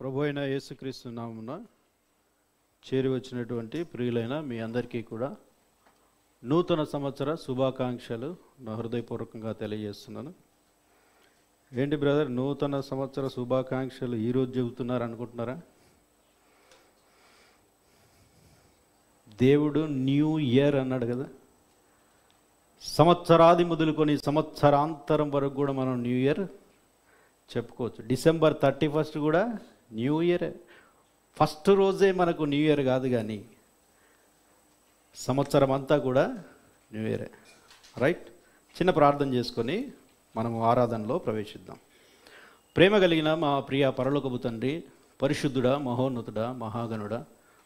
ప్రభు అయిన యేసుక్రీస్తు నామమున చేరి వచ్చినటువంటి ప్రియులైన మీ అందరికీ కూడా నూతన సంవత్సర శుభాకాంక్షలు నా హృదయపూర్వకంగా తెలియజేస్తున్నాను. ఏంటి బ్రదర్, నూతన సంవత్సర శుభాకాంక్షలు ఈరోజు చెబుతున్నారు అనుకుంటున్నారా? దేవుడు న్యూ ఇయర్ అన్నాడు కదా. సంవత్సరాది మొదలుకొని సంవత్సరాంతరం వరకు కూడా మనం న్యూ ఇయర్ చెప్పుకోవచ్చు. December 31 కూడా న్యూ ఇయర్. ఫస్ట్ రోజే మనకు న్యూ ఇయర్ కాదు, కానీ సంవత్సరం అంతా కూడా న్యూ ఇయరే. రైట్. చిన్న ప్రార్థన చేసుకొని మనము ఆరాధనలో ప్రవేశిద్దాం. ప్రేమ కలిగిన మా ప్రియ పరలోకపు తండ్రి, పరిశుద్ధుడా, మహోన్నతుడా, మహాగణుడా,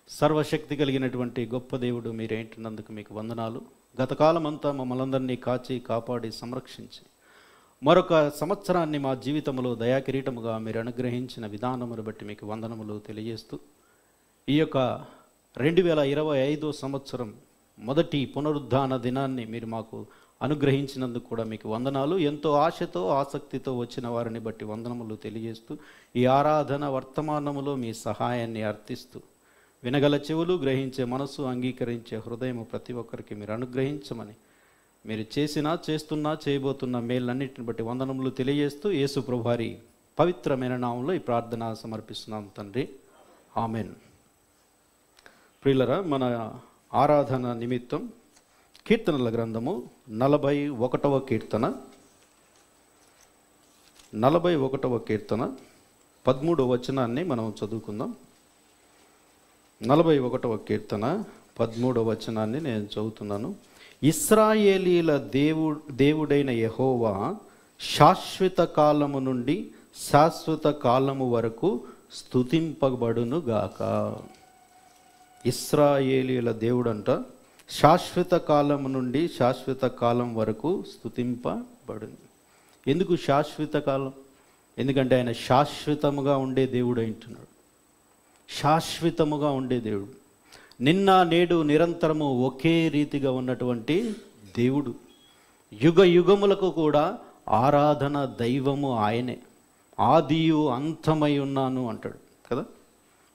సర్వశక్తి కలిగినటువంటి గొప్ప దేవుడు మీరేంటున్నందుకు మీకు వందనాలు. గతకాలం అంతా మమ్మల్ని అందరినీ కాచి కాపాడి సంరక్షించి మరొక సంవత్సరాన్ని మా జీవితంలో దయాకిరీటముగా మీరు అనుగ్రహించిన విధానమును బట్టి మీకు వందనములు తెలియజేస్తూ, ఈ యొక్క 2025 సంవత్సరం మొదటి పునరుద్ధాన దినాన్ని మీరు మాకు అనుగ్రహించినందుకు కూడా మీకు వందనాలు. ఎంతో ఆశతో ఆసక్తితో వచ్చిన వారిని బట్టి వందనములు తెలియజేస్తూ, ఈ ఆరాధన వర్తమానములో మీ సహాయాన్ని అర్థిస్తూ, వినగల చెవులు, గ్రహించే మనసు, అంగీకరించే హృదయము ప్రతి ఒక్కరికి మీరు అనుగ్రహించమని, మీరు చేసినా చేస్తున్నా చేయబోతున్న మేలన్నిటిని బట్టి వందనములు తెలియజేస్తూ, యేసు ప్రభువారి పవిత్రమైన నామంలో ఈ ప్రార్థన సమర్పిస్తున్నాం తండ్రి, ఆమెన్. ప్రియులరా, మన ఆరాధన నిమిత్తం కీర్తనల గ్రంథము 41వ కీర్తన 13వ వచనాన్ని మనం చదువుకుందాం. 41వ కీర్తన 13వ వచనాన్ని నేను చదువుతున్నాను. ఇశ్రాయేలీల దేవుడైన యెహోవా శాశ్వత కాలము నుండి శాశ్వత కాలము వరకు స్తుతింపబడును గాక. ఇశ్రాయేలీల దేవుడంట శాశ్వత కాలము నుండి శాశ్వత కాలం వరకు స్తుతింపబడును. ఎందుకు శాశ్వత కాలం? ఎందుకంటే ఆయన శాశ్వతముగా ఉండే దేవుడు అంటున్నాడు. శాశ్వతముగా ఉండే దేవుడు, నిన్న నేడు నిరంతరము ఒకే రీతిగా ఉన్నటువంటి దేవుడు, యుగ యుగములకు కూడా ఆరాధన దైవము ఆయనే. ఆదియు అంతమై ఉన్నాను అంటాడు కదా,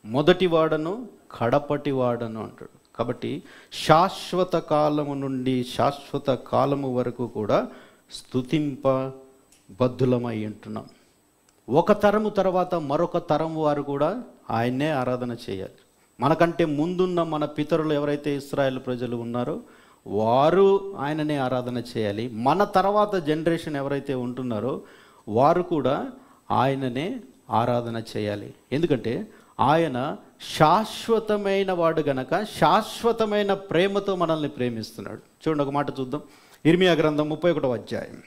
మొదటి వాడను కడపటి వాడను అంటాడు. కాబట్టి శాశ్వత కాలము నుండి శాశ్వత కాలము వరకు కూడా స్తుతింపబద్ధులమై ఉంటున్నాం. ఒక తరము తర్వాత మరొక తరం వారు కూడా ఆయన్నే ఆరాధన చేయాలి. మనకంటే ముందున్న మన పితరులు ఎవరైతే ఇశ్రాయేల్ ప్రజలు ఉన్నారో వారు ఆయననే ఆరాధన చేయాలి. మన తర్వాత జనరేషన్ ఎవరైతే ఉంటున్నారో వారు కూడా ఆయననే ఆరాధన చేయాలి. ఎందుకంటే ఆయన శాశ్వతమైన వాడు గనక శాశ్వతమైన ప్రేమతో మనల్ని ప్రేమిస్తున్నాడు. చూడండి, ఒక మాట చూద్దాం. ఇర్మియా గ్రంథం 31వ అధ్యాయం.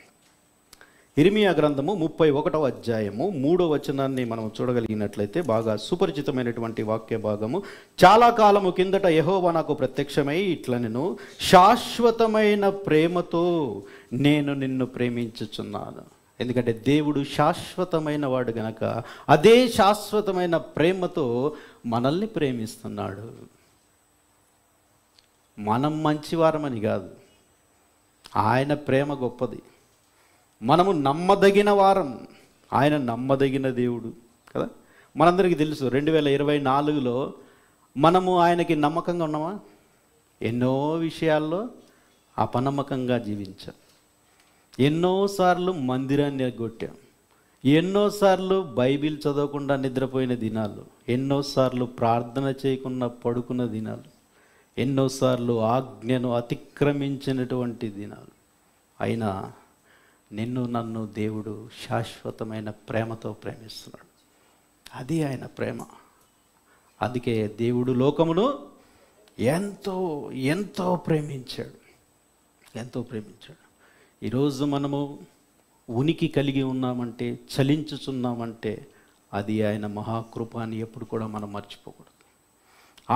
ఇర్మియా గ్రంథము 31వ అధ్యాయము 3వ వచనాన్ని మనం చూడగలిగినట్లయితే బాగా సుపరిచితమైనటువంటి వాక్య భాగము. చాలా కాలము కిందట యెహోవా నాకు ప్రత్యక్షమై ఇట్లనెను, శాశ్వతమైన ప్రేమతో నేను నిన్ను ప్రేమించుచున్నాను. ఎందుకంటే దేవుడు శాశ్వతమైన వాడు గనక అదే శాశ్వతమైన ప్రేమతో మనల్ని ప్రేమిస్తున్నాడు. మనం మంచివారమని కాదు, ఆయన ప్రేమ గొప్పది. మనము నమ్మదగిన వారం, ఆయన నమ్మదగిన దేవుడు కదా. మనందరికీ తెలుసు 2024లో మనము ఆయనకి నమ్మకంగా ఉన్నామా? ఎన్నో విషయాల్లో అపనమ్మకంగా జీవించాం. ఎన్నోసార్లు మందిరాన్ని ఎగ్గొట్టాం, ఎన్నోసార్లు బైబిల్ చదవకుండా నిద్రపోయిన దినాలు, ఎన్నోసార్లు ప్రార్థన చేయకుండా పడుకున్న దినాలు, ఎన్నోసార్లు ఆజ్ఞను అతిక్రమించినటువంటి దినాలు. అయినా నిన్ను నన్ను దేవుడు శాశ్వతమైన ప్రేమతో ప్రేమిస్తున్నాడు. అది ఆయన ప్రేమ. అందుకే దేవుడు లోకమును ఎంతో ఎంతో ప్రేమించాడు, ఎంతో ప్రేమించాడు. ఈరోజు మనము ఉనికి కలిగి ఉన్నామంటే, చలించుచున్నామంటే అది ఆయన మహాకృప అని ఎప్పుడు కూడా మనం మర్చిపోకూడదు.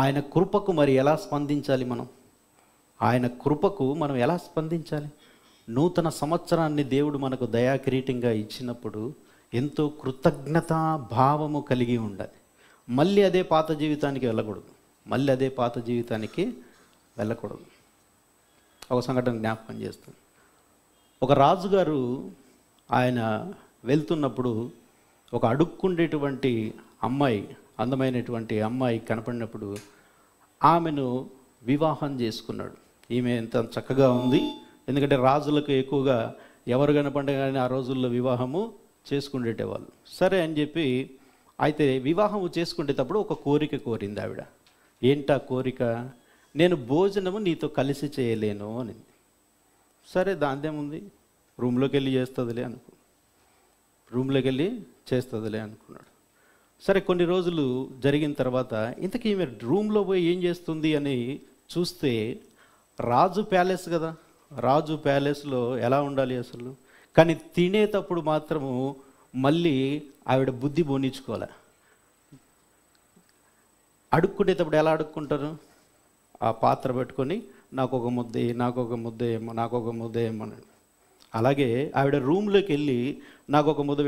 ఆయన కృపకు మరి ఎలా స్పందించాలి? ఆయన కృపకు మనం ఎలా స్పందించాలి? నూతన సంవత్సరాన్ని దేవుడు మనకు దయాకిరీటంగా ఇచ్చినప్పుడు ఎంతో కృతజ్ఞతా భావము కలిగి ఉండాలి. మళ్ళీ అదే పాత జీవితానికి వెళ్ళకూడదు. ఒక సంఘటన జ్ఞాపకం చేస్తాను. ఒక రాజుగారు ఆయన వెళ్తున్నప్పుడు ఒక అడుక్కుండేటువంటి అమ్మాయి, అందమైనటువంటి అమ్మాయి కనపడినప్పుడు ఆమెను వివాహం చేసుకున్నాడు. ఈమె ఎంత చక్కగా ఉంది, ఎందుకంటే రాజులకు ఎక్కువగా ఎవరు కనపడే కానీ ఆ రోజుల్లో వివాహము చేసుకునేటవాళ్ళు. సరే అని చెప్పి అయితే వివాహము చేసుకునేటప్పుడు ఒక కోరిక కోరింది ఆవిడ. ఏంటా కోరిక? నేను భోజనము నీతో కలిసి చేయలేను అని. సరే దాందేముంది, రూమ్లోకి వెళ్ళి చేస్తుందిలే అనుకున్నాడు. సరే కొన్ని రోజులు జరిగిన తర్వాత ఇంతకీ ఈమె రూమ్లో పోయి ఏం చేస్తుంది అని చూస్తే రాజు ప్యాలెస్ కదా, రాజు ప్యాలెస్లో ఎలా ఉండాలి అసలు, కానీ తినేటప్పుడు మాత్రము మళ్ళీ ఆవిడ బుద్ధి బోనించుకోలే. అడుక్కునేటప్పుడు ఎలా అడుక్కుంటారు? ఆ పాత్ర పెట్టుకొని నాకు ఒక ముద్ద ఏమో. అలాగే ఆవిడ రూమ్లోకి వెళ్ళి నాకు ఒక ముద్ద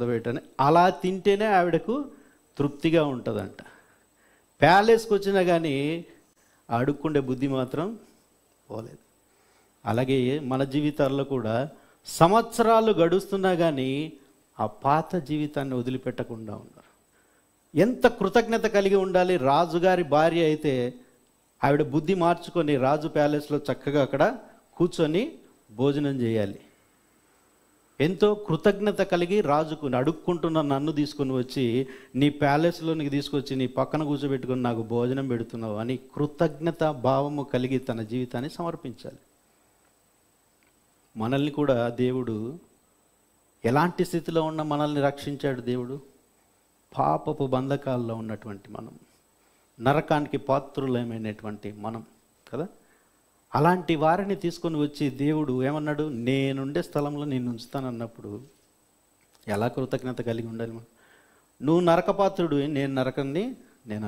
పెట్టు అని అలా తింటేనే ఆవిడకు తృప్తిగా ఉంటుందంట. ప్యాలెస్కి వచ్చినా కానీ అడుక్కుండే బుద్ధి మాత్రం పోలేదు. అలాగే మన జీవితాల్లో కూడా సంవత్సరాలు గడుస్తున్నా కానీ ఆ పాత జీవితాన్ని వదిలిపెట్టకుండా ఉన్నారు. ఎంత కృతజ్ఞత కలిగి ఉండాలి. రాజుగారి భార్య అయితే ఆవిడ బుద్ధి మార్చుకొని రాజు ప్యాలెస్లో చక్కగా అక్కడ కూర్చొని భోజనం చేయాలి. ఎంతో కృతజ్ఞత కలిగి రాజుకు అడుక్కుంటున్న నన్ను తీసుకొని వచ్చి నీ ప్యాలెస్లోనికి తీసుకొచ్చి నీ పక్కన కూర్చోబెట్టుకొని నాకు భోజనం పెడుతున్నావు అని కృతజ్ఞత భావము కలిగి తన జీవితాన్ని సమర్పించాలి. మనల్ని కూడా దేవుడు ఎలాంటి స్థితిలో ఉన్న మనల్ని రక్షించాడు దేవుడు? పాపపు బంధకాల్లో ఉన్నటువంటి మనం, నరకానికి పాత్రులమైనటువంటి మనం కదా, అలాంటి వారిని తీసుకొని వచ్చి దేవుడు ఏమన్నాడు? నేనుండే స్థలంలో నేను ఉంచుతానన్నప్పుడు ఎలా కృతజ్ఞత కలిగి ఉండాలి మనం? నువ్వు నరకపాత్రుడు, నేను నరకాన్ని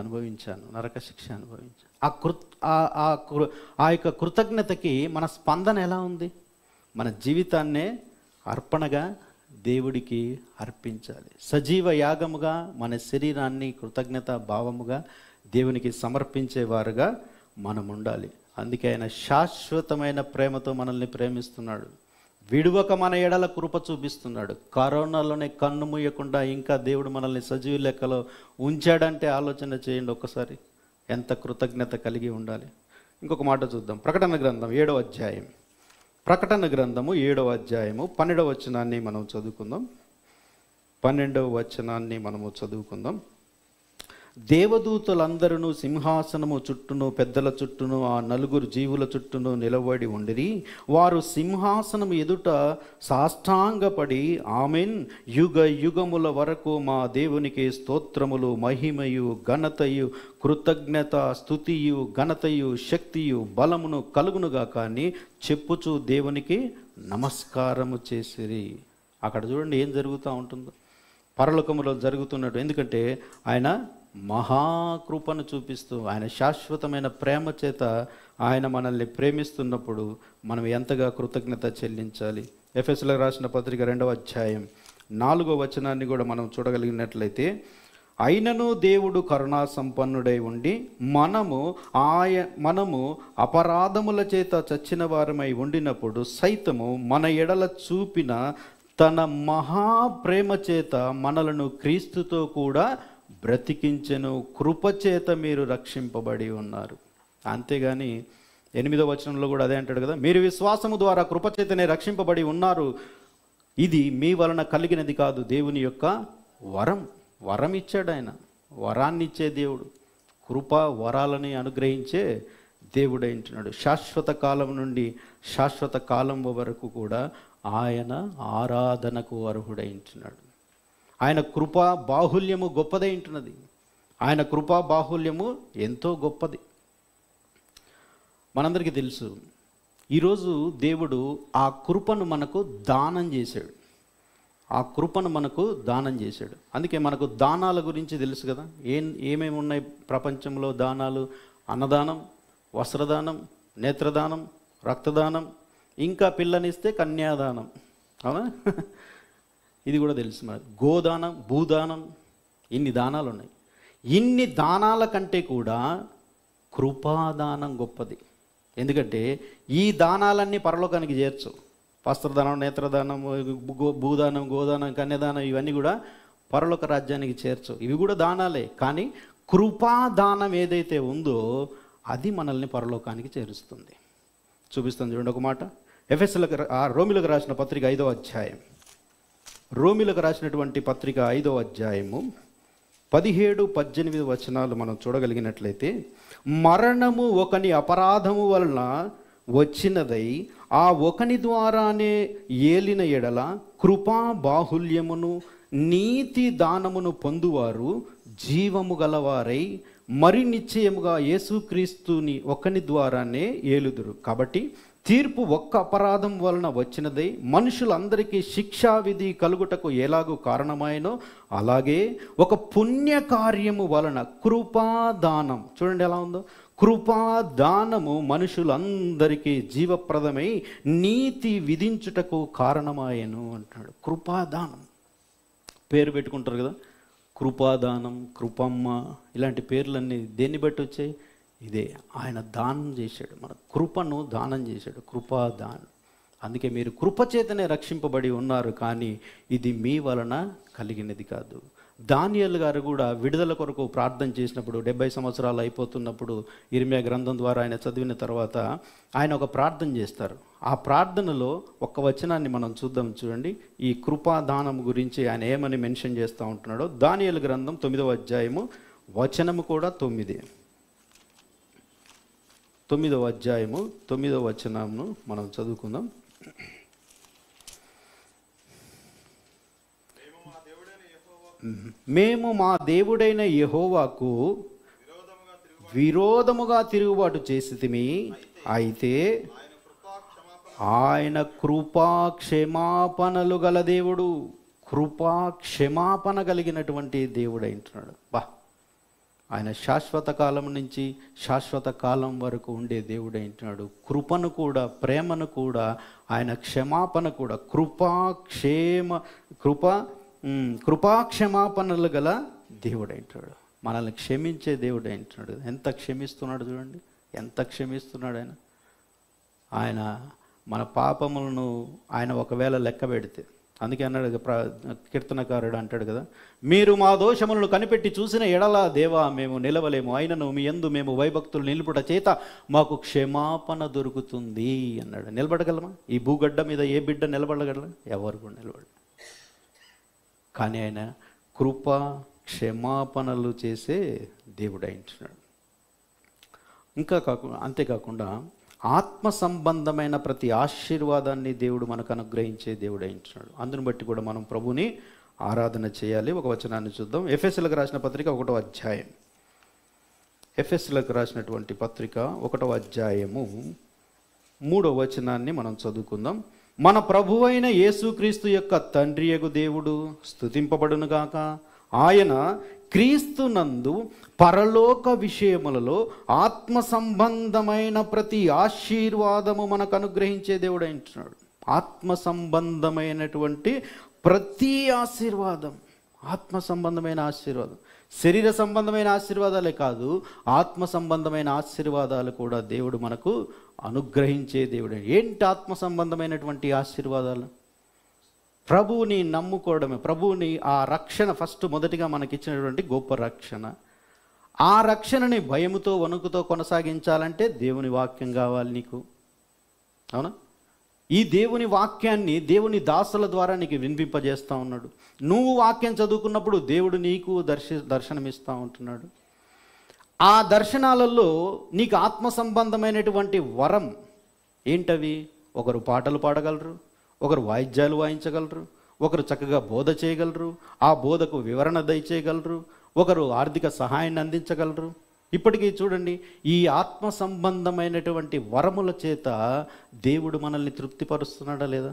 అనుభవించాను, నరక శిక్ష అనుభవించాను. ఆ యొక్క కృతజ్ఞతకి మన స్పందన ఎలా ఉంది? మన జీవితాన్నే అర్పణగా దేవుడికి అర్పించాలి. సజీవ యాగముగా మన శరీరాన్ని కృతజ్ఞత భావముగా దేవునికి సమర్పించేవారుగా మనం ఉండాలి. అందుకే ఆయన శాశ్వతమైన ప్రేమతో మనల్ని ప్రేమిస్తున్నాడు. విడువక మన ఎడల కృప చూపిస్తున్నాడు. కరోనాలోనే కన్ను మూయకుండా ఇంకా దేవుడు మనల్ని సజీవ లెక్కలో ఉంచాడంటే ఆలోచన చేయండి ఒక్కసారి, ఎంత కృతజ్ఞత కలిగి ఉండాలి. ఇంకొక మాట చూద్దాం. ప్రకటన గ్రంథం 7వ అధ్యాయం. ప్రకటన గ్రంథము 7వ అధ్యాయము 12వ వచనాన్ని మనం చదువుకుందాం. 12వ వచనాన్ని మనము చదువుకుందాం. దేవదూతలందరూ సింహాసనము చుట్టూను పెద్దల చుట్టూను ఆ 4 జీవుల చుట్టూను నిలబడి ఉండిరి. వారు సింహాసనము ఎదుట సాష్టాంగపడి ఆమెన్, యుగ యుగముల వరకు మా దేవునికి స్తోత్రములు, మహిమయు, ఘనతయు, కృతజ్ఞత, స్తుతియు, ఘనతయు, శక్తియు, బలమును కలుగునుగా కానీ చెప్పుచూ దేవునికి నమస్కారము చేసిరి. అక్కడ చూడండి ఏం జరుగుతూ ఉంటుందో, పరలోకములో జరుగుతున్నట్టు. ఎందుకంటే ఆయన మహాకృపను చూపిస్తూ, ఆయన శాశ్వతమైన ప్రేమ చేత ఆయన మనల్ని ప్రేమిస్తున్నప్పుడు మనం ఎంతగా కృతజ్ఞత చెల్లించాలి. ఎఫెసీయులకు రాసిన పత్రిక 2వ అధ్యాయం 4వ వచనాన్ని కూడా మనం చూడగలిగినట్లయితే, అయినను దేవుడు కరుణా సంపన్నుడై ఉండి మనము అపరాధముల చేత చచ్చిన వారమై ఉండినప్పుడు సైతము మన ఎడల చూపిన తన మహాప్రేమ చేత మనలను క్రీస్తుతో కూడా బ్రతికించెను, కృపచేత మీరు రక్షింపబడి ఉన్నారు. అంతేగాని 8వ వచనంలో కూడా అదే అంటాడు కదా, మీరు విశ్వాసము ద్వారా కృపచేతనే రక్షింపబడి ఉన్నారు, ఇది మీ వలన కలిగినది కాదు, దేవుని యొక్క వరం ఇచ్చాడు ఆయన. వరాన్ని ఇచ్చే దేవుడు, కృప వరాలని అనుగ్రహించే దేవుడు అంటున్నాడు. శాశ్వత కాలం నుండి శాశ్వత కాలం వరకు కూడా ఆయన ఆరాధనకు అర్హుడైంటున్నాడు. ఆయన కృపా బాహుల్యము గొప్పదై ఉంటున్నది. ఆయన కృపా బాహుల్యము ఎంతో గొప్పది. మనందరికీ తెలుసు, ఈరోజు దేవుడు ఆ కృపను మనకు దానం చేశాడు. అందుకే మనకు దానాల గురించి తెలుసు కదా. ఏమేమి ఉన్నాయి ప్రపంచంలో దానాలు? అన్నదానం, వస్త్రదానం, నేత్రదానం, రక్తదానం, ఇంకా పిల్లనిస్తే కన్యాదానం, అవునా? ఇది కూడా తెలుసు మనకు. గోదానం, భూదానం, ఇన్ని దానాలు ఉన్నాయి. ఇన్ని దానాల కంటే కూడా కృపాదానం గొప్పది. ఎందుకంటే ఈ దానాలన్నీ పరలోకానికి చేర్చు. వస్త్రదానం, నేత్రదానం, భూదానం, గోదానం, కన్యాదానం ఇవన్నీ కూడా పరలోక రాజ్యానికి చేర్చు. ఇవి కూడా దానాలే. కానీ కృపాదానం ఏదైతే ఉందో అది మనల్ని పరలోకానికి చేరుస్తుంది. చూపిస్తాను చూడండి ఒక మాట. రోమిలకు రాసిన పత్రిక 5వ అధ్యాయం, రోమిలకు రాసినటువంటి పత్రిక 5వ అధ్యాయము 17-18 వచనాలు మనం చూడగలిగినట్లయితే, మరణము ఒకని అపరాధము వలన వచ్చినదై ఆ ఒకని ద్వారానే ఏలిన ఎడల కృపా బాహుల్యమును నీతి దానమును పొందువారు జీవము గలవారై మరి నిశ్చయముగా యేసుక్రీస్తుని ఒకని ద్వారానే ఏలుదురు. కాబట్టి తీర్పు ఒక్క అపరాధం వలన వచ్చినదై మనుషులందరికీ శిక్షావిధి కలుగుటకు ఎలాగూ కారణమైనో అలాగే ఒక పుణ్యకార్యము వలన కృపాదానం, చూడండి ఎలా ఉందో, కృపాదానము మనుషులందరికీ జీవప్రదమై నీతి విధించుటకు కారణమాయను అంటున్నాడు. కృపాదానం పేరు పెట్టుకుంటారు కదా, కృపాదానం, కృపమ్మ, ఇలాంటి పేర్లన్నీ దేన్ని బట్టి వచ్చాయి? ఇదే, ఆయన దానం చేశాడు, మన కృపను దానం చేశాడు, కృపాదానం. అందుకే మీరు కృపచేతనే రక్షింపబడి ఉన్నారు, కానీ ఇది మీ వలన కలిగినది కాదు. దానియేలు గారు కూడా విడుదల కొరకు ప్రార్థన చేసినప్పుడు 70 సంవత్సరాలు అయిపోతున్నప్పుడు ఇర్మియా గ్రంథం ద్వారా ఆయన చదివిన తర్వాత ఆయన ఒక ప్రార్థన చేస్తారు. ఆ ప్రార్థనలో ఒక వచనాన్ని మనం చూద్దాం. చూడండి, ఈ కృపాదానం గురించి ఆయన ఏమని మెన్షన్ చేస్తూ ఉంటున్నాడో. దానియేలు గ్రంథం 9వ అధ్యాయము వచనము కూడా 9. 9వ అధ్యాయము 9వ వచనమును మనం చదువుకుందాం. మేము మా దేవుడైన యెహోవాకు విరోధముగా తిరుగుబాటు చేసితిమి, అయితే ఆయన కృపా క్షమాపణలు గల దేవుడు, కృపా క్షమాపణ కలిగినటువంటి దేవుడు అంటున్నాడు. ఆయన శాశ్వత కాలం నుంచి శాశ్వత కాలం వరకు ఉండే దేవుడు అంటున్నాడు. కృపను కూడా, ప్రేమను కూడా, ఆయన క్షమాపణ కూడా, కృపాక్షమాపణలు గల దేవుడు అంటాడు. మనల్ని క్షమించే దేవుడు అంటున్నాడు. ఎంత క్షమిస్తున్నాడు చూడండి, ఎంత క్షమిస్తున్నాడు ఆయన. ఆయన మన పాపములను ఆయన ఒకవేళ లెక్క పెడితే, అందుకే అన్నాడు కీర్తనకారుడు అంటాడు కదా, మీరు మా దోషములను కనిపెట్టి చూసిన ఎడల దేవా మేము నిలవలేము, అయినను మీ యందు మేము భయభక్తులు నిలుపుట చేత మాకు క్షమాపణ దొరుకుతుంది అన్నాడు. నిలబడగలమా? ఈ భూగడ్డ మీద ఏ బిడ్డ నిలబడగలరా? ఎవరు కూడా నిలబడ. కానీ ఆయన కృప క్షమాపణలు చేసే దేవుడు అంటున్నాడు. ఇంకా అంతేకాకుండా ఆత్మ సంబంధమైన ప్రతి ఆశీర్వాదాన్ని దేవుడు మనకు అనుగ్రహించే దేవుడు అంటున్నాడు. అందుని బట్టి కూడా మనం ప్రభుని ఆరాధన చేయాలి. ఒక వచనాన్ని చూద్దాం. ఎఫెసీయులకు రాసిన పత్రిక 1వ అధ్యాయం, ఎఫెసీయులకు రాసినటువంటి పత్రిక 1వ అధ్యాయము 3వ వచనాన్ని మనం చదువుకుందాం. మన ప్రభువైన యేసుక్రీస్తు యొక్క తండ్రియగు దేవుడు స్తుతింపబడునుగాక. ఆయన క్రీస్తునందు పరలోక విషయములలో ఆత్మ సంబంధమైన ప్రతి ఆశీర్వాదము మనకు అనుగ్రహించే దేవుడు అంటున్నాడు. ఆత్మ సంబంధమైనటువంటి ప్రతి ఆశీర్వాదం, ఆత్మ సంబంధమైన ఆశీర్వాదం, శరీర సంబంధమైన ఆశీర్వాదాలే కాదు, ఆత్మ సంబంధమైన ఆశీర్వాదాలు కూడా దేవుడు మనకు అనుగ్రహించే దేవుడు. ఏంటి ఆత్మ సంబంధమైనటువంటి ఆశీర్వాదాలు? ప్రభువుని నమ్ముకోవడమే. ప్రభువుని ఆ రక్షణ ఫస్ట్ మొదటిగా మనకిచ్చినటువంటి గొప్ప రక్షణ. ఆ రక్షణని భయముతో వణుకుతో కొనసాగించాలంటే దేవుని వాక్యం కావాలి నీకు. అవునా? ఈ దేవుని వాక్యాన్ని దేవుని దాసుల ద్వారా నీకు వినిపింపజేస్తూ ఉన్నాడు. నువ్వు వాక్యం చదువుకున్నప్పుడు దేవుడు నీకు దర్శనమిస్తూ ఉంటున్నాడు. ఆ దర్శనాలలో నీకు ఆత్మ సంబంధమైనటువంటి వరం ఏంటవి? ఒకరు పాటలు పాడగలరు, ఒకరు వాయిద్యాలు వాయించగలరు, ఒకరు చక్కగా బోధ చేయగలరు, ఆ బోధకు వివరణ దయచేయగలరు, ఒకరు ఆర్థిక సహాయాన్ని అందించగలరు. ఇప్పటికీ చూడండి, ఈ ఆత్మ సంబంధమైనటువంటి వరముల చేత దేవుడు మనల్ని తృప్తిపరుస్తున్నాడా లేదా?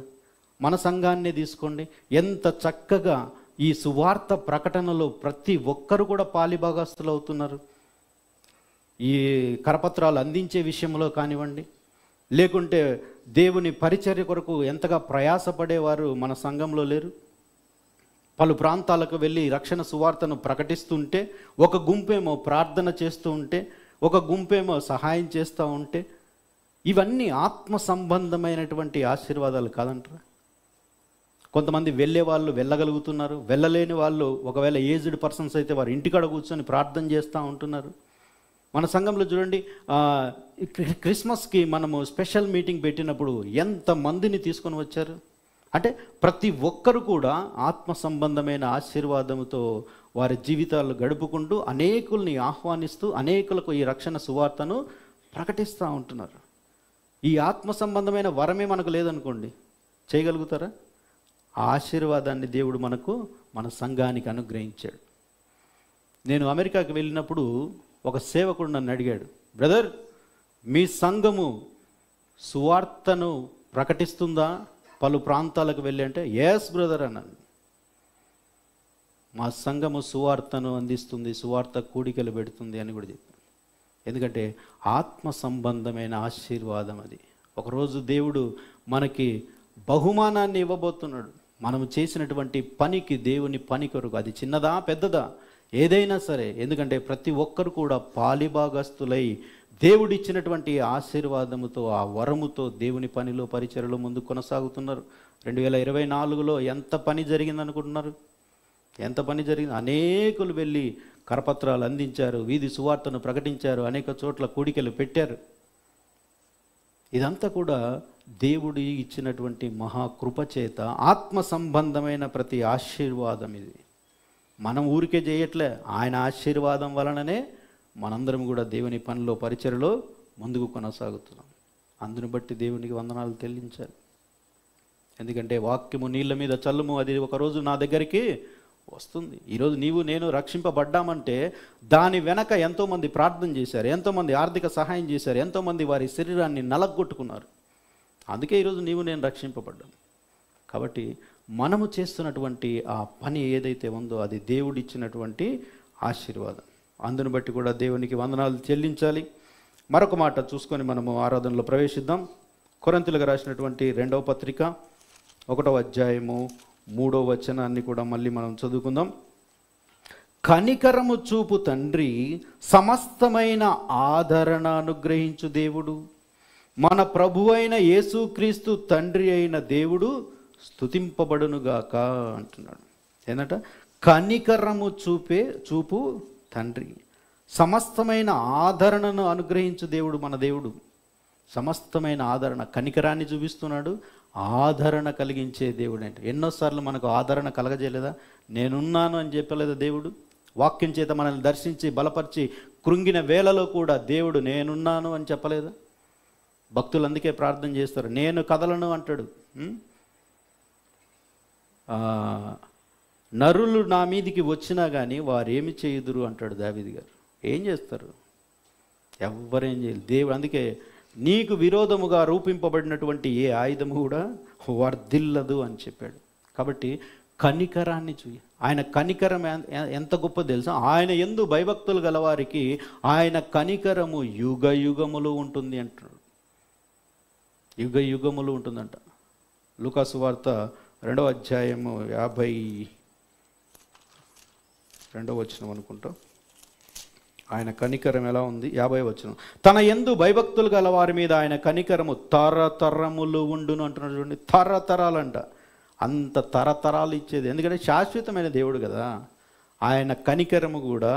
మన సంఘాన్ని తీసుకోండి, ఎంత చక్కగా ఈ సువార్త ప్రకటనలో ప్రతి ఒక్కరు కూడా పాలిభాగస్తులు అవుతున్నారు. ఈ కరపత్రాలు అందించే విషయంలో కానివ్వండి, లేకుంటే దేవుని పరిచర్య కొరకు ఎంతగా ప్రయాసపడేవారు మన సంఘంలో లేరు. పలు ప్రాంతాలకు వెళ్ళి రక్షణ సువార్తను ప్రకటిస్తుంటే, ఒక గుంపేమో ప్రార్థన చేస్తూ ఉంటే, ఒక గుంపేమో సహాయం చేస్తూ ఉంటే, ఇవన్నీ ఆత్మ సంబంధమైనటువంటి ఆశీర్వాదాలు కాదంటారా? కొంతమంది వెళ్ళే వాళ్ళు వెళ్ళగలుగుతున్నారు, వెళ్ళలేని వాళ్ళు ఒకవేళ ఏజ్డ్ పర్సన్స్ అయితే వారు ఇంటికాడ కూర్చొని ప్రార్థన చేస్తూ ఉంటున్నారు. మన సంఘంలో చూడండి, క్రిస్మస్కి మనము స్పెషల్ మీటింగ్ పెట్టినప్పుడు ఎంతమందిని తీసుకొని వచ్చారు అంటే ప్రతి ఒక్కరు కూడా ఆత్మ సంబంధమైన ఆశీర్వాదంతో వారి జీవితాలు గడుపుకుంటూ అనేకుల్ని ఆహ్వానిస్తూ అనేకులకు ఈ రక్షణ సువార్తను ప్రకటిస్తూ ఉంటున్నారు. ఈ ఆత్మ సంబంధమైన వరమే మనకు లేదనుకోండి, చేయగలుగుతారా? ఆ ఆశీర్వాదాన్ని దేవుడు మన సంఘానికి అనుగ్రహించాడు. నేను అమెరికాకి వెళ్ళినప్పుడు ఒక సేవకుడు నన్ను అడిగాడు, బ్రదర్ మీ సంఘము సువార్తను ప్రకటిస్తుందా పలు ప్రాంతాలకు వెళ్ళి అంటే, ఎస్ బ్రదర్ అన్నాను. మా సంఘము సువార్తను అందిస్తుంది, సువార్త కూడికలు పెడుతుంది అని కూడా చెప్పాను. ఎందుకంటే ఆత్మ సంబంధమైన ఆశీర్వాదం అది. ఒకరోజు దేవుడు మనకి బహుమానాన్ని ఇవ్వబోతున్నాడు. మనము చేసినటువంటి పనికి, దేవుని పని కొరకు, అది చిన్నదా పెద్దదా ఏదైనా సరే, ఎందుకంటే ప్రతి ఒక్కరు కూడా పాలిభాగస్తులై దేవుడిచ్చినటువంటి ఆశీర్వాదముతో, ఆ వరముతో దేవుని పనిలో పరిచర్యలో ముందుకు కొనసాగుతున్నారు. 2024లో ఎంత పని జరిగిందనుకుంటున్నారు? ఎంత పని జరిగింది? అనేకులు వెళ్ళి కరపత్రాలు అందించారు, వీధి సువార్తను ప్రకటించారు, అనేక చోట్ల కూడికలు పెట్టారు. ఇదంతా కూడా దేవుడు ఇచ్చినటువంటి మహాకృపచేత ఆత్మ సంబంధమైన ప్రతి ఆశీర్వాదం ఇది. మనం ఊరికే చేయట్లే, ఆయన ఆశీర్వాదం వలననే మనందరం కూడా దేవుని పనిలో పరిచర్యలో ముందుకు కొనసాగుతున్నాం. అందును బట్టి దేవునికి వందనాలు చెల్లించాలి. ఎందుకంటే వాక్యము నీళ్ళ మీద చల్లుము, అది ఒకరోజు నా దగ్గరికి వస్తుంది. ఈరోజు నీవు నేను రక్షింపబడ్డామంటే దాని వెనక ఎంతోమంది ప్రార్థన చేశారు, ఎంతోమంది ఆర్థిక సహాయం చేశారు, ఎంతోమంది వారి శరీరాన్ని నలగొట్టుకున్నారు. అందుకే ఈరోజు నీవు నేను రక్షింపబడ్డాం. కాబట్టి మనము చేస్తున్నటువంటి ఆ పని ఏదైతే ఉందో అది దేవుడిచ్చినటువంటి ఆశీర్వాదం. అందును బట్టి కూడా దేవునికి వందనాలు చెల్లించాలి. మరొక మాట చూసుకొని మనము ఆరాధనలో ప్రవేశిద్దాం. కొరింథీయులకు రాసినటువంటి 2వ పత్రిక 1వ అధ్యాయము 3వ వచనాన్ని కూడా మళ్ళీ మనం చదువుకుందాం. కనికరము చూపు తండ్రి, సమస్తమైన ఆదరణ అనుగ్రహించు దేవుడు, మన ప్రభువైన యేసుక్రీస్తు తండ్రి అయిన దేవుడు స్తుతింపబడునుగాక అంటున్నాడు. ఏంటంట? కనికరము చూపు తండ్రి, సమస్తమైన ఆదరణను అనుగ్రహించు దేవుడు మన దేవుడు. సమస్తమైన ఆదరణ, కనికరాన్ని చూపిస్తున్నాడు, ఆదరణ కలిగించే దేవుడు. అంటే ఎన్నోసార్లు మనకు ఆదరణ కలగజేయలేదా? నేనున్నాను అని చెప్పలేదా దేవుడు? వాక్యం చేత మనల్ని దర్శించి బలపరిచి కృంగిన వేళలో కూడా దేవుడు నేనున్నాను అని చెప్పలేదా? భక్తులు అందుకే ప్రార్థన చేస్తారు, నేను కదలను అంటాడు. నరులు నా మీదికి వచ్చినా కానీ వారేమి చేయుదురు అంటాడు దావీదు గారు. ఏం చేస్తారు? ఎవ్వరేం చేయరు. దేవుడు అందుకే నీకు విరోధముగా రూపింపబడినటువంటి ఏ ఆయుధము కూడా వర్ధిల్లదు అని చెప్పాడు. కాబట్టి కనికరాన్ని చూయి. ఆయన కనికరం ఎంత గొప్ప తెలుసా? ఆయన యందు భయభక్తులు గలవారికి ఆయన కనికరము యుగ యుగములు ఉంటుంది అంటున్నాడు. యుగ యుగములు ఉంటుందంట. లూకాసు వార్త 2వ అధ్యాయము 52వ వచనం అనుకుంటా. ఆయన కనికరం ఎలా ఉంది? 50వ వచనం. తన యందు భయభక్తులు గల వారి మీద ఆయన కనికరము తరతరములు ఉండును అంటున్నాడు. చూడండి, తరతరాలంట. అంత తరతరాలు ఇచ్చేది, ఎందుకంటే శాశ్వతమైన దేవుడు కదా. ఆయన కనికరము కూడా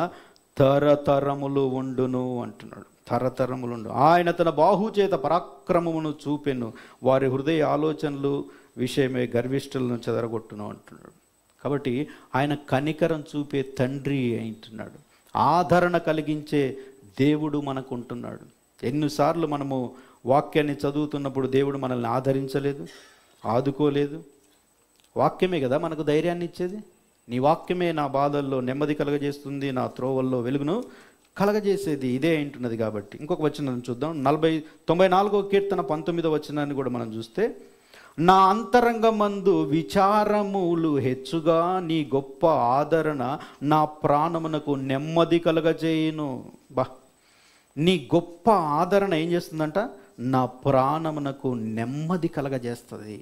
తరతరములు ఉండును అంటున్నాడు. తరతరములు ఉండు. ఆయన తన బాహు చేత పరాక్రమమును చూపెను, వారి హృదయ ఆలోచనలు విషయమే గర్విష్ఠులను చెదరగొట్టును అంటున్నాడు. కాబట్టి ఆయన కనికరం చూపే తండ్రి అంటున్నాడు. ఆదరణ కలిగించే దేవుడు మనకు ఉంటున్నాడు. ఎన్నిసార్లు మనము వాక్యాన్ని చదువుతున్నప్పుడు దేవుడు మనల్ని ఆదరించలేదు, ఆదుకోలేదు? వాక్యమే కదా మనకు ధైర్యాన్ని ఇచ్చేది. నీ వాక్యమే నా బాధల్లో నెమ్మది కలగజేస్తుంది, నా త్రోవల్లో వెలుగును కలగజేసేది ఇదే అంటున్నది. కాబట్టి ఇంకొక వచనం చూద్దాం. 94వ కీర్తన 19వ వచనాన్ని కూడా మనం చూస్తే, నా అంతరంగమందు విచారములు హెచ్చుగా, నీ గొప్ప ఆదరణ నా ప్రాణమునకు నెమ్మది కలగజేయును. నీ గొప్ప ఆదరణ ఏం చేస్తుందంట? నా ప్రాణమునకు నెమ్మది కలగజేస్తుంది.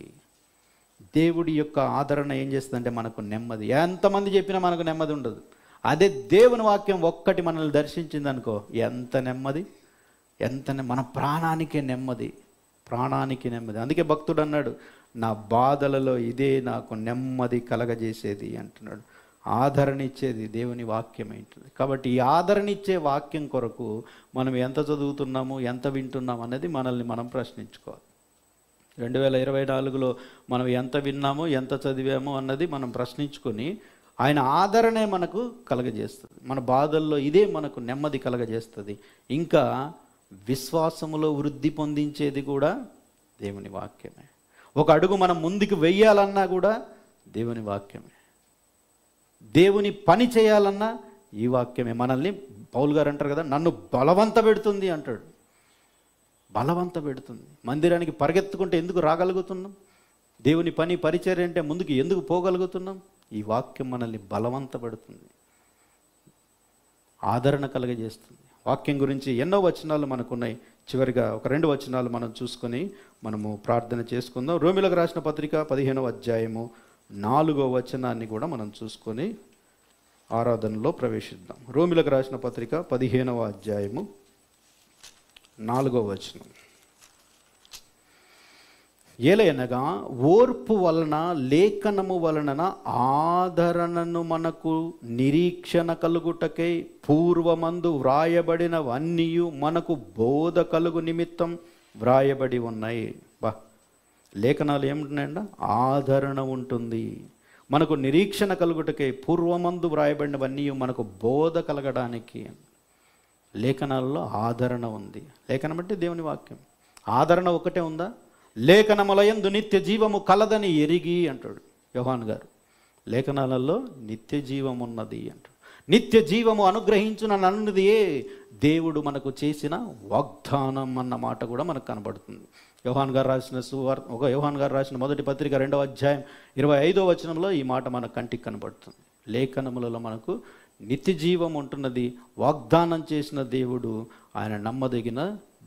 దేవుడి యొక్క ఆదరణ ఏం చేస్తుందంటే మనకు నెమ్మది. ఎంతమంది చెప్పినా మనకు నెమ్మది ఉండదు. అదే దేవుని వాక్యం ఒక్కటి మనల్ని దర్శించింది అనుకో, ఎంత నెమ్మది, మన ప్రాణానికే నెమ్మది, ప్రాణానికి నెమ్మది. అందుకే భక్తుడు అన్నాడు, నా బాధలలో ఇదే నాకు నెమ్మది కలగజేసేది అంటున్నాడు. ఆదరణ ఇచ్చేది దేవుని వాక్యం ఏంటిది. కాబట్టి ఈ ఆదరణ ఇచ్చే వాక్యం కొరకు మనం ఎంత చదువుతున్నాము, ఎంత వింటున్నాము అనేది మనల్ని మనం ప్రశ్నించుకోవాలి. 2024లో మనం ఎంత విన్నామో, ఎంత చదివామో అన్నది మనం ప్రశ్నించుకొని ఆయన ఆదరణే మనకు కలగజేస్తుంది. మన బాధల్లో ఇదే మనకు నెమ్మది కలగజేస్తుంది. ఇంకా విశ్వాసములో వృద్ధి పొందించేది కూడా దేవుని వాక్యమే. ఒక అడుగు మనం ముందుకు వెయ్యాలన్నా కూడా దేవుని వాక్యమే. దేవుని పని చేయాలన్నా ఈ వాక్యమే. మనల్ని పౌలు గారు అంటారు కదా, నన్ను బలవంత పెడుతుంది అంటాడు. బలవంత పెడుతుంది. మందిరానికి పరిగెత్తుకుంటే ఎందుకు రాగలుగుతున్నాం? దేవుని పని పరిచర్య అంటే ముందుకు ఎందుకు పోగలుగుతున్నాం? ఈ వాక్యం మనల్ని బలవంత పెడుతుంది, ఆదరణ కలగజేస్తుంది. వాక్యం గురించి ఎన్నో వచనాలు మనకున్నాయి. చివరిగా ఒక 2 వచనాలు మనం చూసుకొని మనము ప్రార్థన చేసుకుందాం. రోమీయులకు రాసిన పత్రిక 15వ అధ్యాయము 4వ వచనాన్ని కూడా మనం చూసుకొని ఆరాధనలో ప్రవేశిద్దాం. రోమీయులకు రాసిన పత్రిక 15వ అధ్యాయము 4వ వచనం. ఏలయనగా ఓర్పు వలన లేఖనము వలన ఆదరణను మనకు నిరీక్షణ కలుగుటకై పూర్వమందు వ్రాయబడినవన్నీ మనకు బోధ కలుగు నిమిత్తం వ్రాయబడి ఉన్నాయి. లేఖనాలు ఏముంటున్నాయండి? ఆదరణ ఉంటుంది. మనకు నిరీక్షణ కలుగుటకై పూర్వమందు వ్రాయబడినవన్నీ మనకు బోధ కలగడానికి లేఖనాలలో ఆదరణ ఉంది. లేఖనం అంటే దేవుని వాక్యం. ఆదరణ ఒకటే ఉందా? లేఖనములయందు నిత్య జీవము కలదని ఎరిగి అంటాడు యోహాన్ గారు. లేఖనాలలో నిత్య జీవం ఉన్నది అంటాడు. నిత్య జీవము అనుగ్రహించునన్నదియే దేవుడు మనకు చేసిన వాగ్దానం అన్న మాట కూడా మనకు కనబడుతుంది. యోహాన్ గారు రాసిన మొదటి పత్రిక 2వ అధ్యాయం 25వ వచనంలో ఈ మాట మన కంటికి కనబడుతుంది. లేఖనములలో మనకు నిత్య జీవం ఉంటున్నది. వాగ్దానం చేసిన దేవుడు ఆయన నమ్మదగిన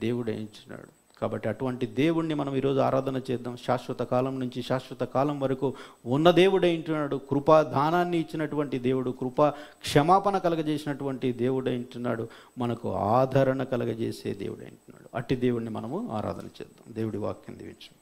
దేవుడు ఇచ్చినాడు. కాబట్టి అటువంటి దేవుణ్ణి మనం ఈరోజు ఆరాధన చేద్దాం. శాశ్వత కాలం నుంచి శాశ్వత కాలం వరకు ఉన్న దేవుడే ఇంటున్నాడు. కృపా దానాన్ని ఇచ్చినటువంటి దేవుడు, కృపా క్షమాపణ కలగజేసినటువంటి దేవుడే ఇంటున్నాడు. మనకు ఆదరణ కలగజేసే దేవుడే ఇంటున్నాడు. అట్టి దేవుణ్ణి మనము ఆరాధన చేద్దాం. దేవుడి వాక్యం దీవించు.